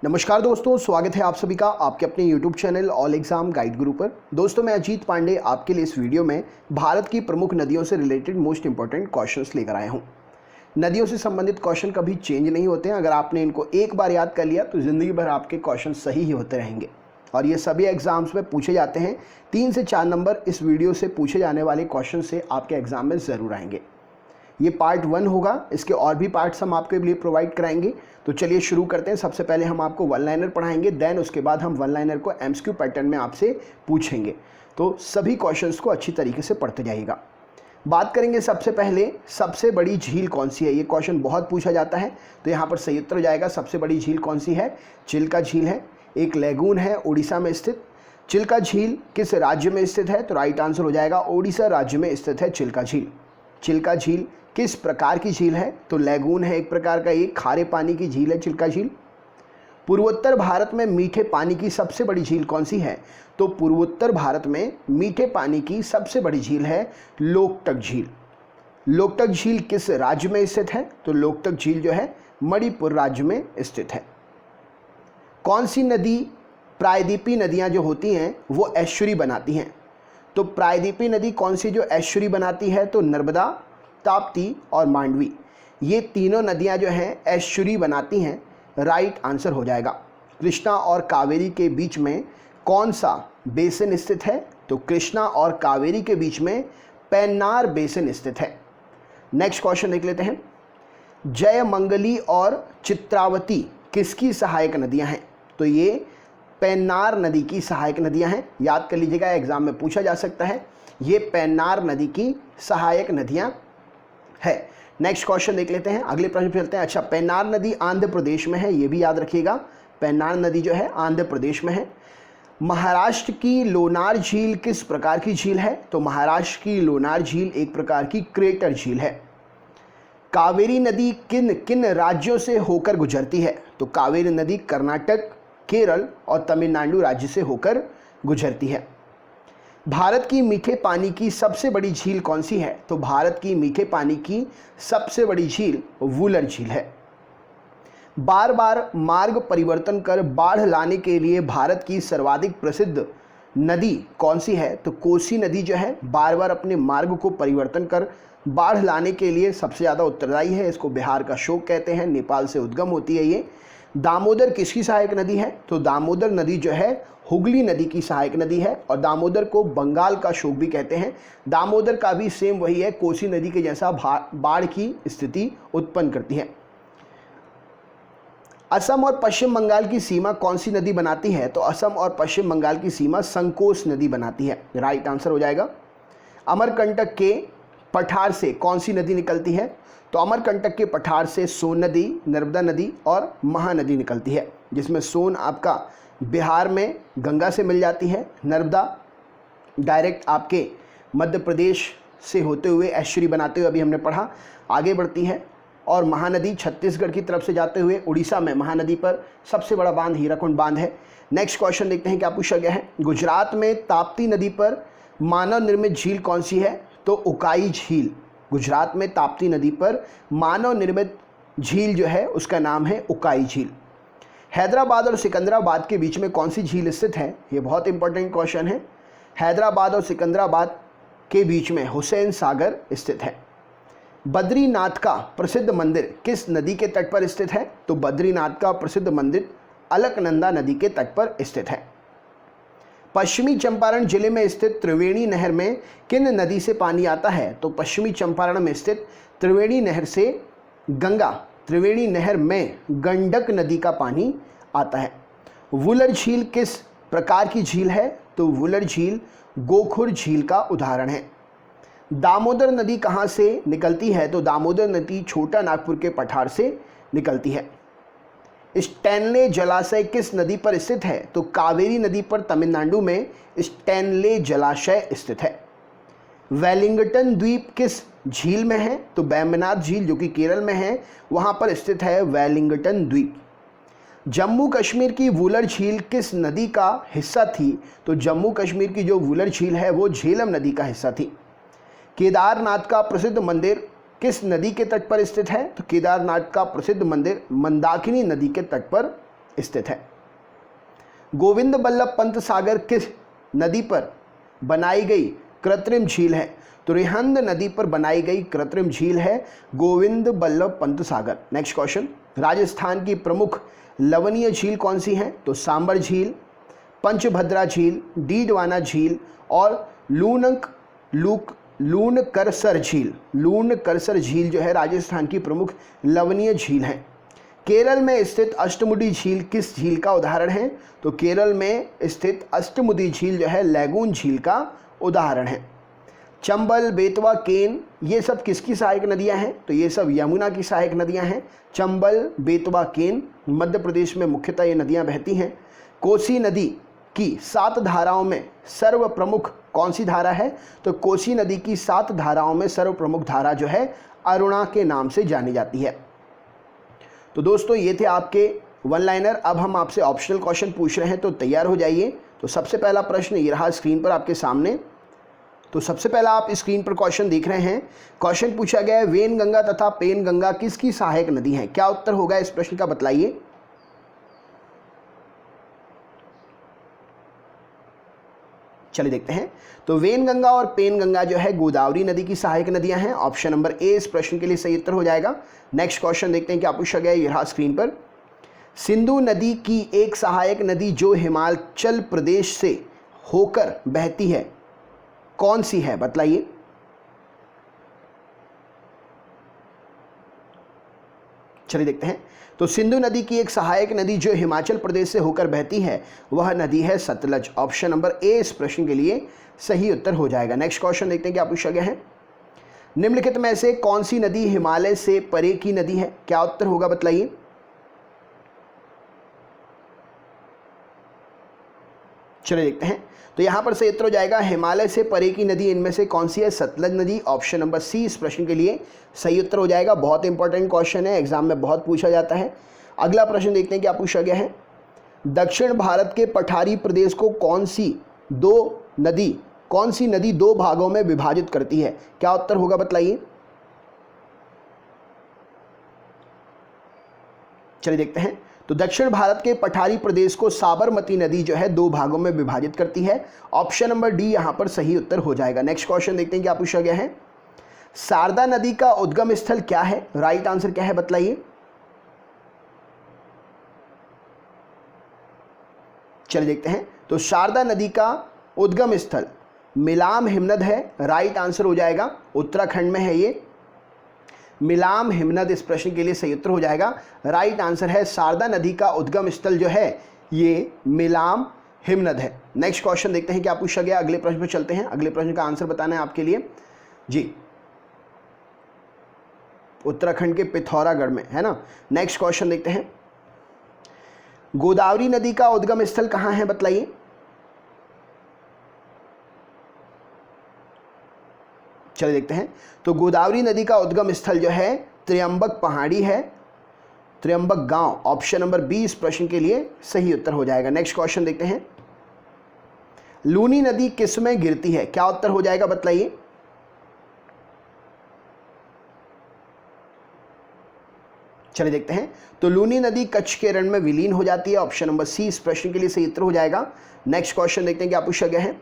नमस्कार दोस्तों, स्वागत है आप सभी का आपके अपने YouTube channel all exam guide गुरु पर। दोस्तों, मैं अजीत पांडे आपके लिए इस वीडियो में भारत की प्रमुख नदियों से रिलेटेड मोस्ट इंपॉर्टेंट क्वेश्चंस लेकर आया हूं। नदियों से संबंधित क्वेश्चन कभी चेंज नहीं होते हैं। अगर आपने इनको एक बार याद कर लिया तो ज़िंदगी भर आपके क्वेश्चन सही ही होते रहेंगे और ये सभी एग्जाम्स में पूछे जाते हैं। 3 से 4 नंबर इस वीडियो से पूछे जाने वाले क्वेश्चन से आपके एग्जाम में ज़रूर आएंगे। ये पार्ट 1 होगा, इसके और भी पार्ट्स हम आपके लिए प्रोवाइड कराएंगे। तो चलिए शुरू करते हैं। सबसे पहले हम आपको वन लाइनर पढ़ाएंगे, देन उसके बाद हम वन लाइनर को एमसीक्यू पैटर्न में आपसे पूछेंगे। तो सभी क्वेश्चंस को अच्छी तरीके से पढ़ते जाइएगा। बात करेंगे सबसे पहले, सबसे बड़ी झील कौन सी है। ये क्वेश्चन बहुत पूछा जाता है, तो यहाँ पर सही उत्तर हो जाएगा सबसे बड़ी झील कौन सी है। चिल्का झील है। एक लेगून है उड़ीसा में स्थित। चिल्का झील किस राज्य में स्थित है, तो राइट आंसर हो जाएगा उड़ीसा राज्य में स्थित है चिल्का झील। चिल्का झील किस प्रकार की झील है, तो लेगून है एक प्रकार का, एक खारे पानी की झील है चिल्का झील। पूर्वोत्तर भारत में मीठे पानी की सबसे बड़ी झील कौन सी है, तो पूर्वोत्तर भारत में मीठे पानी की सबसे बड़ी झील है लोकटक झील। लोकटक झील किस राज्य में स्थित है, तो लोकटक झील जो है मणिपुर राज्य में स्थित है। कौन सी नदी प्रायद्वीपीय नदियां जो होती हैं वो एस्चुरी बनाती हैं, तो प्रायद्वीपीय नदी कौन सी जो एस्चुरी बनाती है, तो नर्मदा, ताप्ती और मांडवी। ये तीनों नदियां जो हैं एस्चुरी बनाती हैं। राइट आंसर हो जाएगा। कृष्णा और कावेरी के बीच में कौन सा बेसिन स्थित है, तो कृष्णा और कावेरी के बीच में पेन्नार बेसिन स्थित है। नेक्स्ट क्वेश्चन देख लेते हैं। जयमंगली और चित्रावती किसकी सहायक नदियां हैं, तो ये पेन्नार नदी की सहायक नदियां हैं। याद कर लीजिएगा, एग्जाम में पूछा जा सकता है। ये पेन्नार नदी की सहायक नदियां है। नेक्स्ट क्वेश्चन देख लेते हैं, अगले प्रश्न पे चलते हैं। अच्छा, पेन्नार नदी आंध्र प्रदेश में है, ये भी याद रखिएगा। पेन्नार नदी जो है आंध्र प्रदेश में है। महाराष्ट्र की लोनार झील किस प्रकार की झील है, तो महाराष्ट्र की लोनार झील एक प्रकार की क्रेटर झील है। कावेरी नदी किन किन राज्यों से होकर गुजरती है, तो कावेरी नदी कर्नाटक, केरल और तमिलनाडु राज्य से होकर गुजरती है। भारत की मीठे पानी की सबसे बड़ी झील कौन सी है, तो भारत की मीठे पानी की सबसे बड़ी झील वुलर झील है। बार बार मार्ग परिवर्तन कर बाढ़ लाने के लिए भारत की सर्वाधिक प्रसिद्ध नदी कौन सी है, तो कोसी नदी जो है बार बार अपने मार्ग को परिवर्तन कर बाढ़ लाने के लिए सबसे ज़्यादा उत्तरदायी है। इसको बिहार का शोक कहते हैं, नेपाल से उद्गम होती है ये। दामोदर किसकी सहायक नदी है, तो दामोदर नदी जो है हुगली नदी की सहायक नदी है और दामोदर को बंगाल का शोक भी कहते हैं। दामोदर का भी सेम वही है, कोसी नदी के जैसा बाढ़ की स्थिति उत्पन्न करती है। असम और पश्चिम बंगाल की सीमा कौन सी नदी बनाती है, तो असम और पश्चिम बंगाल की सीमा संकोश नदी बनाती है। राइट आंसर हो जाएगा। अमरकंटक के पठार से कौन सी नदी निकलती है, तो अमरकंटक के पठार से सोन नदी, नर्मदा नदी और महानदी निकलती है, जिसमें सोन आपका बिहार में गंगा से मिल जाती है, नर्मदा डायरेक्ट आपके मध्य प्रदेश से होते हुए एस्चुरी बनाते हुए अभी हमने पढ़ा आगे बढ़ती है, और महानदी छत्तीसगढ़ की तरफ से जाते हुए उड़ीसा में महानदी पर सबसे बड़ा बांध हीराकुंड बांध है। नेक्स्ट क्वेश्चन देखते हैं क्या पूछा गया है। गुजरात में ताप्ती नदी पर मानव निर्मित झील कौन सी है, तो उकाई झील। गुजरात में ताप्ती नदी पर मानव निर्मित झील जो है उसका नाम है उकाई झील। हैदराबाद और सिकंदराबाद के बीच में कौन सी झील स्थित है, ये बहुत इंपॉर्टेंट क्वेश्चन है। हैदराबाद और सिकंदराबाद के बीच में हुसैन सागर स्थित है। बद्रीनाथ का प्रसिद्ध मंदिर किस नदी के तट पर स्थित है, तो बद्रीनाथ का प्रसिद्ध मंदिर अलकनंदा नदी के तट पर स्थित है। पश्चिमी चंपारण जिले में स्थित त्रिवेणी नहर में किन नदी से पानी आता है, तो पश्चिमी चंपारण में स्थित त्रिवेणी नहर से गंगा, त्रिवेणी नहर में गंडक नदी का पानी आता है। वुलर झील किस प्रकार की झील है, तो वुलर झील गोखुर झील का उदाहरण है। दामोदर नदी कहाँ से निकलती है, तो दामोदर नदी छोटा नागपुर के पठार से निकलती है। स्टैनले जलाशय किस नदी पर स्थित है, तो कावेरी नदी पर तमिलनाडु में स्टैनले जलाशय स्थित है। वेलिंगटन द्वीप किस झील में है, तो बैम्बनाथ झील जो कि केरल में है वहाँ पर स्थित है वेलिंगटन द्वीप। जम्मू कश्मीर की वुलर झील किस नदी का हिस्सा थी, तो जम्मू कश्मीर की जो वुलर झील है वो झेलम नदी का हिस्सा थी। केदारनाथ का प्रसिद्ध मंदिर किस नदी के तट पर स्थित है, तो केदारनाथ का प्रसिद्ध मंदिर मंदाकिनी नदी के तट पर स्थित है? गोविंद बल्लभ पंत सागर किस नदी पर बनाई गई कृत्रिम झील है? तो रिहंद नदी पर बनाई गई कृत्रिम झील है गोविंद बल्लभ पंत सागर। नेक्स्ट क्वेश्चन, राजस्थान की प्रमुख लवणीय झील कौन सी है? तो सांबर झील, पंचभद्रा झील, डीडवाना झील और लूणकरसर झील। लूणकरसर झील जो है राजस्थान की प्रमुख लवणीय झील है। केरल में स्थित अष्टमुडी झील किस झील का उदाहरण है? तो केरल में स्थित अष्टमुडी झील जो है लैगून झील का उदाहरण है। चंबल, बेतवा, केन ये सब किसकी सहायक नदियां हैं? तो ये सब यमुना की सहायक नदियां हैं। चंबल, बेतवा, केन मध्य प्रदेश में मुख्यतः ये नदियां बहती हैं। कोसी नदी की 7 धाराओं में सर्व प्रमुख कौन सी धारा है? तो कोसी नदी की 7 धाराओं में सर्व प्रमुख धारा जो है अरुणा के नाम से जानी जाती है। तो दोस्तों ये थे आपके वन लाइनर। अब हम आपसे ऑप्शनल क्वेश्चन पूछ रहे हैं, तो तैयार हो जाइए। तो सबसे पहला प्रश्न ये रहा स्क्रीन पर आपके सामने। तो सबसे पहला आप स्क्रीन पर क्वेश्चन देख रहे हैं। क्वेश्चन पूछा गया है वेनगंगा तथा पेनगंगा किसकी सहायक नदी है? क्या उत्तर होगा इस प्रश्न का, बतलाइए। चलिए देखते हैं। तो वेनगंगा और पेनगंगा जो है गोदावरी नदी की सहायक नदियां हैं। ऑप्शन नंबर ए इस प्रश्न के लिए सही उत्तर हो जाएगा। नेक्स्ट क्वेश्चन देखते हैं क्या पूछा गया है, ये रहा स्क्रीन पर। सिंधु नदी की एक सहायक नदी जो हिमाचल प्रदेश से होकर बहती है कौन सी है? बतलाइए। चलिए देखते हैं। तो सिंधु नदी की एक सहायक नदी जो हिमाचल प्रदेश से होकर बहती है वह नदी है सतलज। ऑप्शन नंबर ए इस प्रश्न के लिए सही उत्तर हो जाएगा। नेक्स्ट क्वेश्चन देखते हैं क्या पूछा गया है। निम्नलिखित में से कौन सी नदी हिमालय से परे की नदी है? क्या उत्तर होगा, बतलाइए। चलिए देखते हैं। तो यहां पर सही उत्तर हो जाएगा हिमालय से परे की नदी इनमें से कौन सी है? सतलज नदी। ऑप्शन नंबर सी इस प्रश्न के लिए सही उत्तर हो जाएगा। बहुत इंपॉर्टेंट क्वेश्चन है, एग्जाम में बहुत पूछा जाता है। अगला प्रश्न देखते हैं क्या पूछा गया है। दक्षिण भारत के पठारी प्रदेश को कौन सी नदी 2 भागों में विभाजित करती है? क्या उत्तर होगा, बतलाइए। चलिए देखते हैं। तो दक्षिण भारत के पठारी प्रदेश को साबरमती नदी जो है 2 भागों में विभाजित करती है। ऑप्शन नंबर डी यहां पर सही उत्तर हो जाएगा। नेक्स्ट क्वेश्चन देखते हैं क्या पूछा गया है। शारदा नदी का उद्गम स्थल क्या है? राइट आंसर क्या है, बतलाइए। चलिए देखते हैं। तो शारदा नदी का उद्गम स्थल मिलाम हिमनद है। राइट आंसर हो जाएगा। उत्तराखंड में है ये मिलाम हिमनद, इस प्रश्न के लिए सही उत्तर हो जाएगा। राइट आंसर है शारदा नदी का उद्गम स्थल जो है ये मिलाम हिमनद है। नेक्स्ट क्वेश्चन देखते हैं क्या पूछा गया। अगले प्रश्न पर चलते हैं। अगले प्रश्न का आंसर बताना है आपके लिए जी। उत्तराखंड के पिथौरागढ़ में है ना। नेक्स्ट क्वेश्चन देखते हैं। गोदावरी नदी का उद्गम स्थल कहां है, बतलाइए। चलिए देखते हैं। तो गोदावरी नदी का उद्गम स्थल जो है त्र्यंबक पहाड़ी है, त्र्यंबक गांव। ऑप्शन नंबर बी इस प्रश्न के लिए सही उत्तर हो जाएगा। नेक्स्ट क्वेश्चन देखते हैं। लूनी नदी किस में गिरती है? क्या उत्तर हो जाएगा, बतलाइए। चलिए देखते हैं। तो लूनी नदी कच्छ के रण में विलीन हो जाती है। ऑप्शन नंबर सी इस प्रश्न के लिए सही उत्तर हो जाएगा। नेक्स्ट क्वेश्चन देखते हैं क्या पूछा गया है।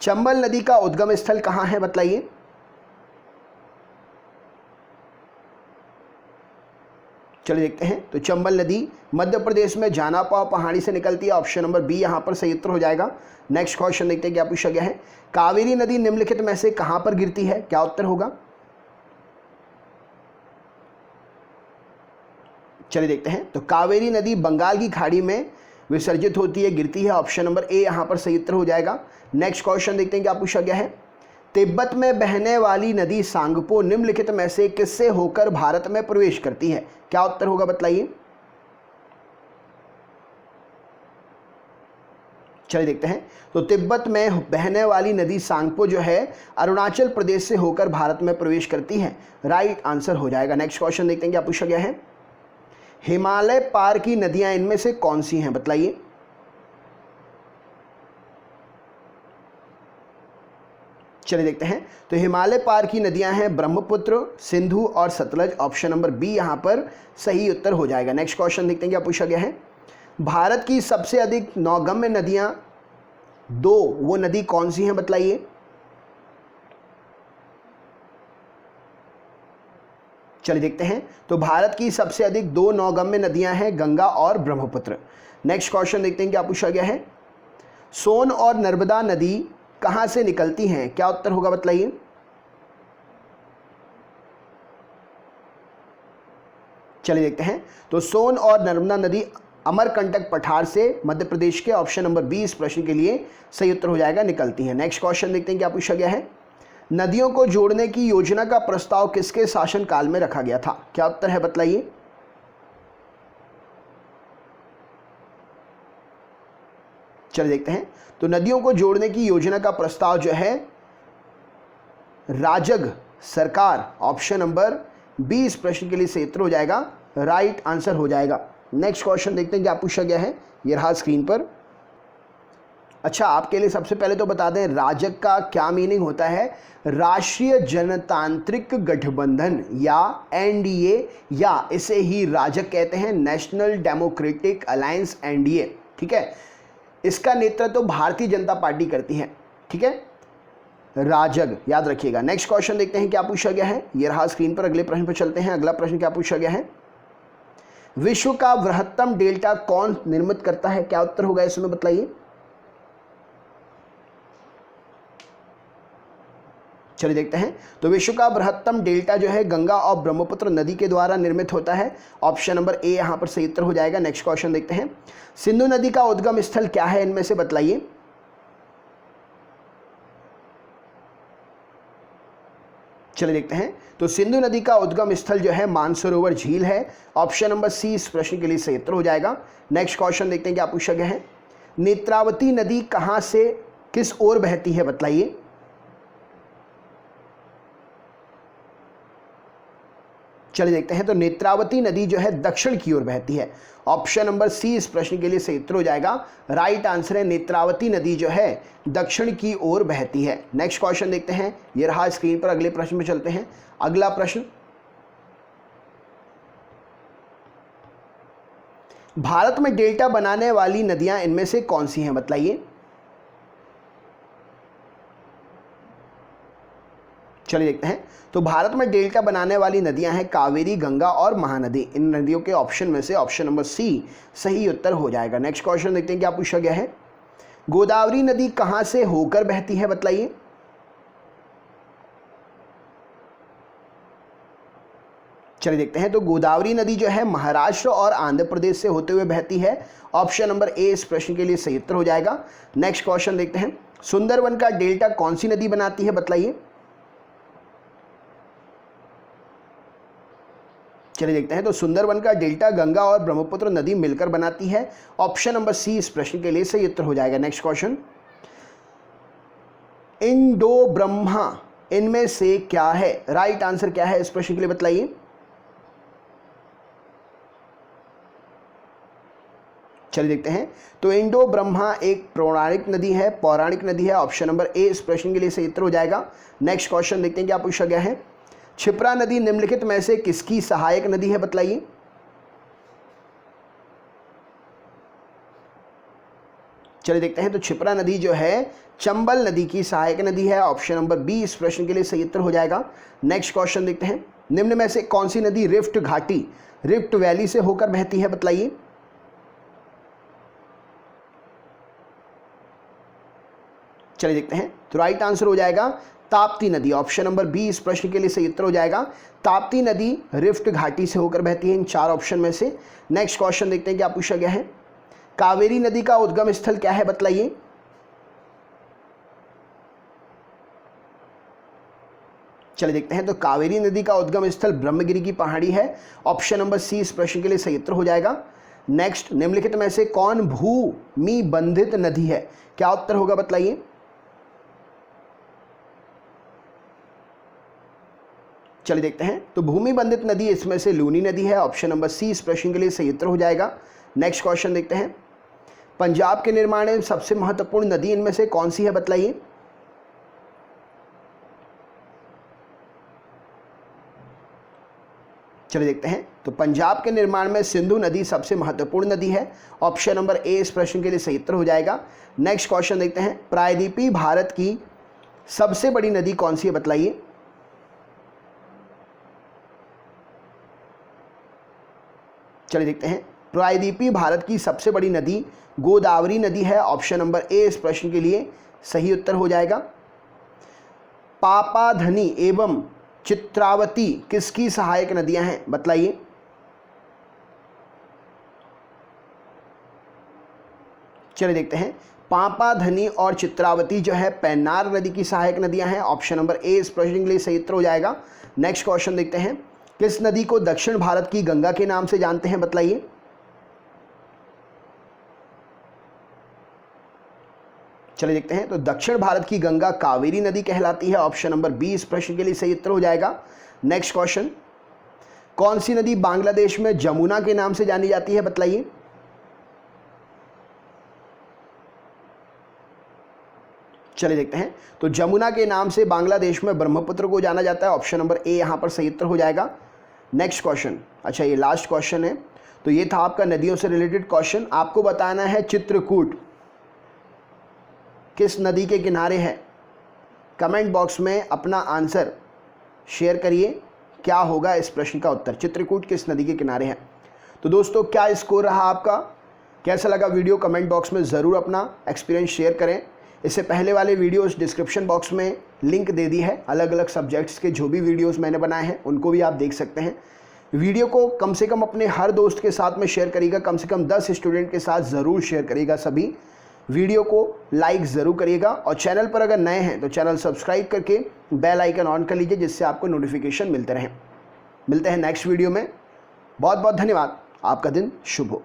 चंबल नदी का उद्गम स्थल कहां है, बतलाइए। चलिए देखते हैं। तो चंबल नदी मध्य प्रदेश में जानापाव पहाड़ी से निकलती है। ऑप्शन नंबर बी यहां पर सही उत्तर हो जाएगा। नेक्स्ट क्वेश्चन देखते हैं क्या पूछा गया है। कावेरी नदी निम्नलिखित में से कहां पर गिरती है? क्या उत्तर होगा। चलिए देखते हैं। तो कावेरी नदी बंगाल की खाड़ी में विसर्जित होती है, गिरती है। ऑप्शन नंबर ए यहां पर सही उत्तर हो जाएगा। नेक्स्ट क्वेश्चन देखते हैं क्या पूछा गया है। तिब्बत में बहने वाली नदी सांगपो निम्नलिखित में से किससे होकर भारत में प्रवेश करती है? क्या उत्तर होगा, बतलाइए। चलिए देखते हैं। तो तिब्बत में बहने वाली नदी सांगपो जो है अरुणाचल प्रदेश से होकर भारत में प्रवेश करती है। राइट आंसर हो जाएगा। नेक्स्ट क्वेश्चन देखते हैं क्या पूछा गया है। हिमालय पार की नदियां इनमें से कौन सी हैं, बतलाइए। चलिए देखते हैं। तो हिमालय पार की नदियां हैं ब्रह्मपुत्र, सिंधु और सतलज। ऑप्शन नंबर बी यहां पर सही उत्तर हो जाएगा। नेक्स्ट क्वेश्चन देखते हैं क्या पूछा गया है। भारत की सबसे अधिक नौगम्य नदियां दो, वो नदी कौन सी हैं बतलाइए। चलिए देखते हैं। तो भारत की सबसे अधिक दो नौगम्य नदियां हैं, गंगा और ब्रह्मपुत्र। नेक्स्ट क्वेश्चन देखते हैं क्या पूछा गया है। सोन और नर्मदा नदी कहां से निकलती हैं, क्या उत्तर होगा बतलाइए। चलिए देखते हैं। तो सोन और नर्मदा नदी अमरकंटक पठार से मध्य प्रदेश के, ऑप्शन नंबर 20 प्रश्न के लिए सही उत्तर हो जाएगा, निकलती हैं। नेक्स्ट क्वेश्चन देखते हैं क्या पूछा गया है। नदियों को जोड़ने की योजना का प्रस्ताव किसके शासनकाल में रखा गया था, क्या उत्तर है बतलाइए। चलिए देखते हैं। तो नदियों को जोड़ने की योजना का प्रस्ताव जो है राजग सरकार, ऑप्शन नंबर 20 प्रश्न के लिए सही उत्तर हो जाएगा, राइट आंसर हो जाएगा। नेक्स्ट क्वेश्चन देखते हैं क्या पूछा गया है, ये रहा स्क्रीन पर। अच्छा, आपके लिए सबसे पहले तो बता दें राजग का क्या मीनिंग होता है। राष्ट्रीय जनतांत्रिक गठबंधन या एनडीए, या इसे ही राजग कहते हैं, नेशनल डेमोक्रेटिक अलायंस एनडीए। ठीक है, इसका नेतृत्व तो भारतीय जनता पार्टी करती है। ठीक है, राजग याद रखिएगा। नेक्स्ट क्वेश्चन देखते हैं क्या पूछा गया है, ये रहा स्क्रीन पर। अगले प्रश्न पर चलते हैं। अगला प्रश्न क्या पूछा गया है। विश्व का बृहत्तम डेल्टा कौन निर्मित करता है, क्या उत्तर होगा इसमें बतलाइए। चलिए देखते हैं। तो विश्व का बृहत्तम डेल्टा जो है गंगा और ब्रह्मपुत्र नदी के द्वारा निर्मित होता है, ऑप्शन नंबर ए यहां पर सही उत्तर हो जाएगा। नेक्स्ट क्वेश्चन देखते हैं। सिंधु नदी का उद्गम स्थल क्या है, इनमें से बतलाइए। चलिए देखते हैं। तो सिंधु नदी का उद्गम स्थल जो है मानसरोवर झील है, ऑप्शन नंबर सी इस प्रश्न के लिए सही उत्तर हो जाएगा। नेक्स्ट क्वेश्चन देखते हैं क्या पूछा गया है। नेत्रावती नदी कहां से किस ओर बहती है बतलाइए। चलिए देखते हैं। तो नेत्रावती नदी जो है दक्षिण की ओर बहती है, ऑप्शन नंबर सी इस प्रश्न के लिए सही उत्तर हो जाएगा, राइट आंसर है। नेत्रावती नदी जो है दक्षिण की ओर बहती है। नेक्स्ट क्वेश्चन देखते हैं, ये रहा स्क्रीन पर। अगले प्रश्न में चलते हैं। अगला प्रश्न, भारत में डेल्टा बनाने वाली नदियां इनमें से कौन सी हैं बतलाइए। चलिए देखते हैं। तो भारत में डेल्टा बनाने वाली नदियां हैं कावेरी, गंगा और महानदी। इन नदियों के ऑप्शन में से ऑप्शन नंबर सी सही उत्तर हो जाएगा। नेक्स्ट क्वेश्चन देखते हैं क्या पूछा गया है। गोदावरी नदी कहां से होकर बहती है बतलाइए। चलिए देखते हैं। तो गोदावरी नदी जो है महाराष्ट्र और आंध्र प्रदेश से होते हुए बहती है, ऑप्शन नंबर ए इस प्रश्न के लिए सही उत्तर हो जाएगा। नेक्स्ट क्वेश्चन देखते हैं। सुंदरवन का डेल्टा कौन सी नदी बनाती है बतलाइए। चलिए देखते हैं। तो सुंदरवन का डेल्टा गंगा और ब्रह्मपुत्र नदी मिलकर बनाती है, ऑप्शन नंबर सी इस प्रश्न के लिए सही उत्तर हो जाएगा। नेक्स्ट क्वेश्चन, इंडो ब्रह्मा इनमें से क्या है, राइट आंसर क्या है इस प्रश्न के लिए बतलाइए। चलिए देखते हैं। तो इंडो ब्रह्मा एक पौराणिक नदी है, ऑप्शन नंबर ए इस प्रश्न के लिए सही उत्तर हो जाएगा। नेक्स्ट क्वेश्चन देखते हैं क्या पूछा गया है। क्षिप्रा नदी निम्नलिखित में से किसकी सहायक नदी है बतलाइए। चलिए देखते हैं। तो क्षिप्रा नदी जो है चंबल नदी की सहायक नदी है, ऑप्शन नंबर बी इस प्रश्न के लिए सही उत्तर हो जाएगा। नेक्स्ट क्वेश्चन देखते हैं। निम्न में से कौन सी नदी रिफ्ट घाटी, रिफ्ट वैली से होकर बहती है बतलाइए। चलिए देखते हैं। तो राइट आंसर हो जाएगा ताप्ती नदी, ऑप्शन नंबर बी इस प्रश्न के लिए सही उत्तर हो जाएगा। ताप्ती नदी रिफ्ट घाटी से होकर बहती है इन चार ऑप्शन में से। नेक्स्ट क्वेश्चन देखते हैं क्या पूछा गया है। कावेरी नदी का उद्गम स्थल क्या है बतलाइए। चलिए देखते हैं। तो कावेरी नदी का उद्गम स्थल ब्रह्मगिरी की पहाड़ी है, ऑप्शन नंबर सी इस प्रश्न के लिए सही उत्तर हो जाएगा। नेक्स्ट, निम्नलिखित में से कौन भूमि बंधित नदी है, क्या उत्तर होगा बतलाइए। चलिए देखते हैं। तो भूमि बंधित नदी इसमें से लूनी नदी है, ऑप्शन नंबर सी इस प्रश्न के लिए सही उत्तर हो जाएगा। नेक्स्ट क्वेश्चन देखते हैं। पंजाब के निर्माण में सबसे महत्वपूर्ण नदी इनमें से कौन सी है बतलाइए। चलिए देखते हैं। तो पंजाब के निर्माण में सिंधु नदी सबसे महत्वपूर्ण नदी है। ऑप्शन नंबर ए इस प्रश्न के लिए सही उत्तर हो जाएगा। नेक्स्ट क्वेश्चन देखते हैं। प्रायद्वीपीय भारत की सबसे बड़ी नदी कौन सी है, बतलाइए। चलिए देखते हैं। प्रायद्वीपीय भारत की सबसे बड़ी नदी गोदावरी नदी है। ऑप्शन नंबर ए इस प्रश्न के लिए सही उत्तर हो जाएगा। पापाधनी एवं चित्रावती किसकी सहायक नदियां हैं, बतलाइए। चलिए देखते हैं। पापाधनी और चित्रावती जो है पेन्नार नदी की सहायक नदियां हैं। ऑप्शन नंबर ए इस प्रश्न के लिए सही उत्तर हो जाएगा। नेक्स्ट क्वेश्चन देखते हैं। किस नदी को दक्षिण भारत की गंगा के नाम से जानते हैं, बतलाइए। चलिए देखते हैं। तो दक्षिण भारत की गंगा कावेरी नदी कहलाती है। ऑप्शन नंबर बी इस प्रश्न के लिए सही उत्तर हो जाएगा। Next question. कौन सी नदी बांग्लादेश में जमुना के नाम से जानी जाती है, बतलाइए। चलिए देखते हैं। तो जमुना के नाम से बांग्लादेश में ब्रह्मपुत्र को जाना जाता है। ऑप्शन नंबर ए यहां पर सही उत्तर हो जाएगा। नेक्स्ट क्वेश्चन, अच्छा ये लास्ट क्वेश्चन है। तो ये था आपका नदियों से रिलेटेड क्वेश्चन। आपको बताना है चित्रकूट किस नदी के किनारे है। कमेंट बॉक्स में अपना आंसर शेयर करिए, क्या होगा इस प्रश्न का उत्तर। चित्रकूट किस नदी के किनारे है। तो दोस्तों क्या स्कोर रहा आपका, कैसा लगा वीडियो, कमेंट बॉक्स में ज़रूर अपना एक्सपीरियंस शेयर करें। इससे पहले वाले वीडियोस डिस्क्रिप्शन बॉक्स में लिंक दे दी है, अलग अलग सब्जेक्ट्स के जो भी वीडियोस मैंने बनाए हैं उनको भी आप देख सकते हैं। वीडियो को कम से कम अपने हर दोस्त के साथ में शेयर करिएगा, कम से कम 10 स्टूडेंट के साथ ज़रूर शेयर करिएगा। सभी वीडियो को लाइक ज़रूर करिएगा और चैनल पर अगर नए हैं तो चैनल सब्सक्राइब करके बेल आइकन ऑन कर लीजिए, जिससे आपको नोटिफिकेशन मिलते रहें। मिलते हैं नेक्स्ट वीडियो में। बहुत बहुत धन्यवाद। आपका दिन शुभ हो।